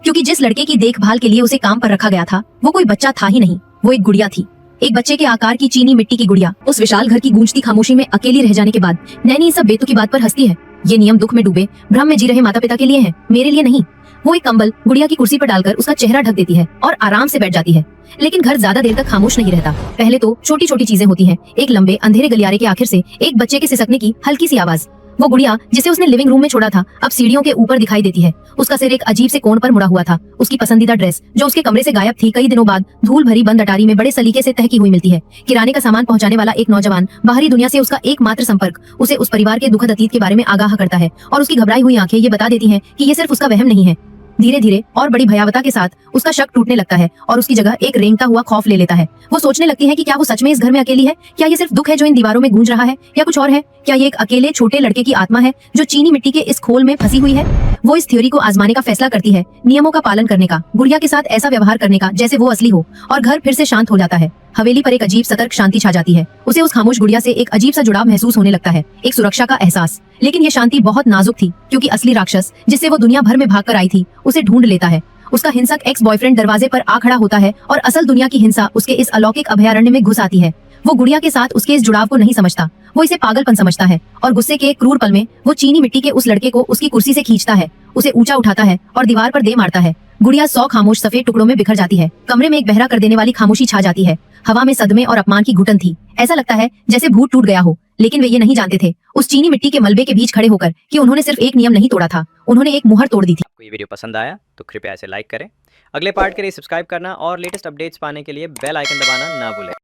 क्योंकि जिस लड़के की देखभाल के लिए उसे काम पर रखा गया था वो कोई बच्चा था ही नहीं, वो एक गुड़िया थी। एक बच्चे के आकार की चीनी मिट्टी की गुड़िया। उस विशाल घर की गूंजती खामोशी में अकेली रह जाने के बाद नैनी इस सब बेतुकी बात पर हंसती है। ये नियम दुख में डूबे भ्रम में जी रहे माता पिता के लिए है, मेरे लिए नहीं। वो एक कंबल गुड़िया की कुर्सी पर डालकर उसका चेहरा ढक देती है और आराम से बैठ जाती है। लेकिन घर ज्यादा देर तक खामोश नहीं रहता। पहले तो छोटी छोटी चीजें होती हैं, एक लंबे अंधेरे गलियारे के आखिर से एक बच्चे के सिसकने की हल्की सी आवाज। वो गुड़िया जिसे उसने लिविंग रूम में छोड़ा था अब सीढ़ियों के ऊपर दिखाई देती है। उसका सिर एक अजीब से कोण पर मुड़ा हुआ था। उसकी पसंदीदा ड्रेस जो उसके कमरे से गायब थी कई दिनों बाद धूल भरी बंद अटारी में बड़े सलीके से तह की हुई मिलती है। किराने का सामान पहुंचाने वाला एक नौजवान, बाहरी दुनिया से उसका एकमात्र संपर्क, उसे उस परिवार के दुखद अतीत के बारे में आगाह करता है और उसकी घबराई हुई आंखें ये बता देती हैं कि ये सिर्फ उसका वहम नहीं है। धीरे धीरे और बड़ी भयावता के साथ उसका शक टूटने लगता है और उसकी जगह एक रेंगता हुआ खौफ ले लेता है। वो सोचने लगती है कि क्या वो सच में इस घर में अकेली है? क्या ये सिर्फ दुख है जो इन दीवारों में गूंज रहा है, या कुछ और है? क्या ये एक अकेले छोटे लड़के की आत्मा है जो चीनी मिट्टी के इस खोल में फंसी हुई है? वो इस थ्योरी को आजमाने का फैसला करती है, नियमों का पालन करने का, गुड़िया के साथ ऐसा व्यवहार करने का जैसे वो असली हो, और घर फिर से शांत हो जाता है। हवेली पर एक अजीब सतर्क शांति छा जाती है। उसे उस खामोश गुड़िया से एक अजीब सा जुड़ाव महसूस होने लगता है, एक सुरक्षा का एहसास। लेकिन ये शांति बहुत नाजुक थी, क्योंकि असली राक्षस जिससे वो दुनिया भर में भागकर आई थी उसे ढूंढ लेता है। उसका हिंसक एक्स बॉयफ्रेंड दरवाजे पर आ खड़ा होता है और असल दुनिया की हिंसा उसके इस अलौकिक अभयारण्य में घुस आती है। वो गुड़िया के साथ उसके इस जुड़ाव को नहीं समझता, वो इसे पागलपन समझता है, और गुस्से के एक क्रूर पल में वो चीनी मिट्टी के उस लड़के को उसकी कुर्सी से खींचता है, उसे ऊंचा उठाता है और दीवार पर दे मारता है। गुड़िया 100 खामोश सफेद टुकड़ों में बिखर जाती है। कमरे में एक बहरा कर देने वाली खामोशी छा जाती है। हवा में सदमे और अपमान की घुटन थी। ऐसा लगता है जैसे भूत टूट गया हो। लेकिन वे ये नहीं जानते थे उस चीनी मिट्टी के मलबे के बीच खड़े होकर कि उन्होंने सिर्फ एक नियम नहीं तोड़ा था, उन्होंने एक मुहर तोड़ दी थी। आपको ये वीडियो पसंद आया तो कृपया इसे लाइक करें, अगले पार्ट के लिए सब्सक्राइब करना और लेटेस्ट अपडेट्स पाने के लिए बेल आइकन दबाना ना भूलें।